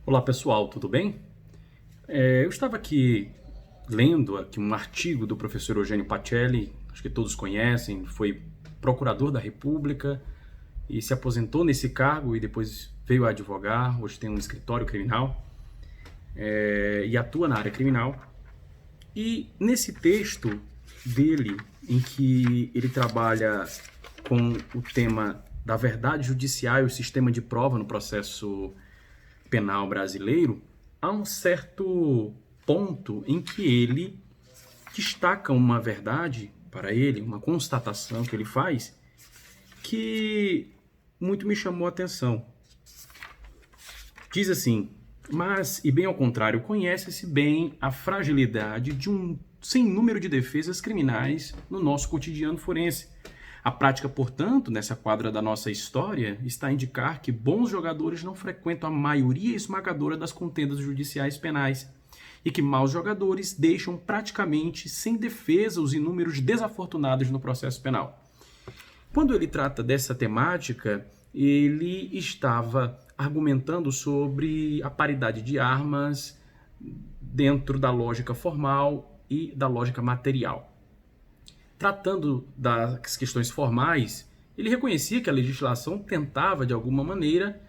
Olá pessoal, tudo bem? Eu estava aqui lendo um artigo do professor Eugênio Pacelli, acho que todos conhecem, foi procurador da República e se aposentou nesse cargo e depois veio a advogar, hoje tem um escritório criminal e atua na área criminal. E nesse texto dele, em que ele trabalha com o tema da verdade judicial e o sistema de prova no processo penal brasileiro, há um certo ponto em que ele destaca uma verdade para ele, uma constatação que ele faz, que muito me chamou a atenção. Diz assim: mas, e bem ao contrário, conhece-se bem a fragilidade de um sem número de defesas criminais no nosso cotidiano forense. A prática, portanto, nessa quadra da nossa história, está a indicar que bons jogadores não frequentam a maioria esmagadora das contendas judiciais penais e que maus jogadores deixam praticamente sem defesa os inúmeros desafortunados no processo penal. Quando ele trata dessa temática, ele estava argumentando sobre a paridade de armas dentro da lógica formal e da lógica material. Tratando das questões formais, ele reconhecia que a legislação tentava, de alguma maneira,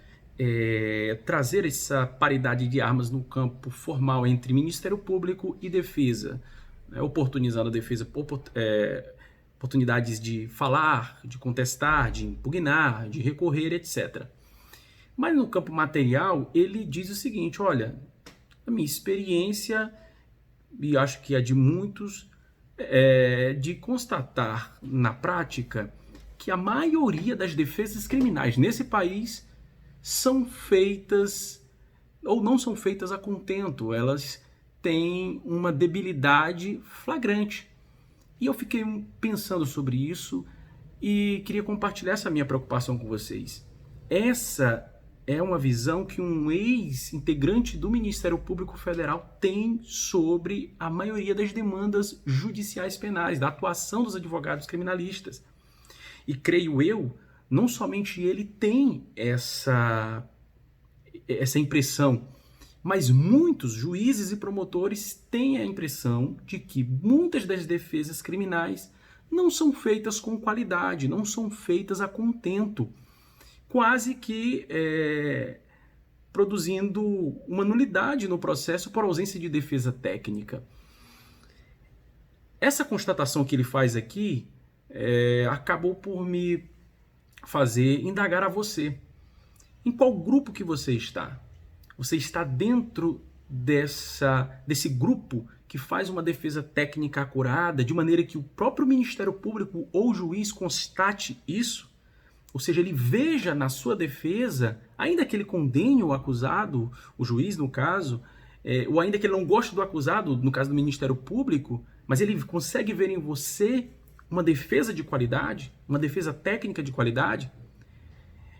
trazer essa paridade de armas no campo formal entre Ministério Público e defesa, oportunizando a defesa oportunidades de falar, de contestar, de impugnar, de recorrer, etc. Mas no campo material, ele diz o seguinte: olha, a minha experiência, e acho que a de muitos, de constatar na prática que a maioria das defesas criminais nesse país são feitas ou não são feitas a contento, elas têm uma debilidade flagrante. E eu fiquei pensando sobre isso e queria compartilhar essa minha preocupação com vocês. Essa é uma visão que um ex-integrante do Ministério Público Federal tem sobre a maioria das demandas judiciais penais, da atuação dos advogados criminalistas. E creio eu, não somente ele tem essa impressão, mas muitos juízes e promotores têm a impressão de que muitas das defesas criminais não são feitas com qualidade, não são feitas a contento, quase que produzindo uma nulidade no processo por ausência de defesa técnica. Essa constatação que ele faz aqui acabou por me fazer indagar a você. Em qual grupo que você está? Você está dentro desse grupo que faz uma defesa técnica acurada, de maneira que o próprio Ministério Público ou o juiz constate isso? Ou seja, ele veja na sua defesa, ainda que ele condene o acusado, o juiz no caso, ou ainda que ele não goste do acusado, no caso do Ministério Público, mas ele consegue ver em você uma defesa de qualidade, uma defesa técnica de qualidade?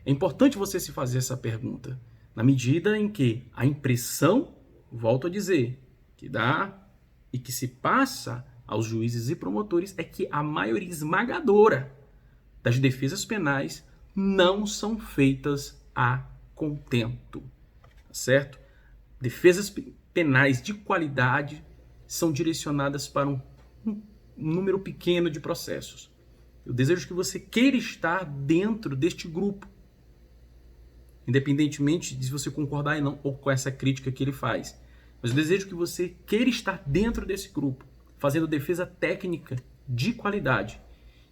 É importante você se fazer essa pergunta, na medida em que a impressão, volto a dizer, que dá e que se passa aos juízes e promotores é que a maioria esmagadora das defesas penais não são feitas a contento, certo? Defesas penais de qualidade são direcionadas para um número pequeno de processos. Eu desejo que você queira estar dentro deste grupo, independentemente de se você concordar ou não ou com essa crítica que ele faz. Mas eu desejo que você queira estar dentro desse grupo, fazendo defesa técnica de qualidade.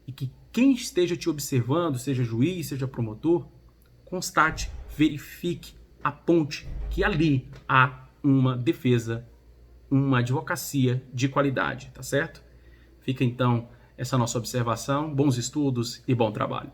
E que quem esteja te observando, seja juiz, seja promotor, constate, verifique, aponte que ali há uma defesa, uma advocacia de qualidade, tá certo? Fica então essa nossa observação, bons estudos e bom trabalho.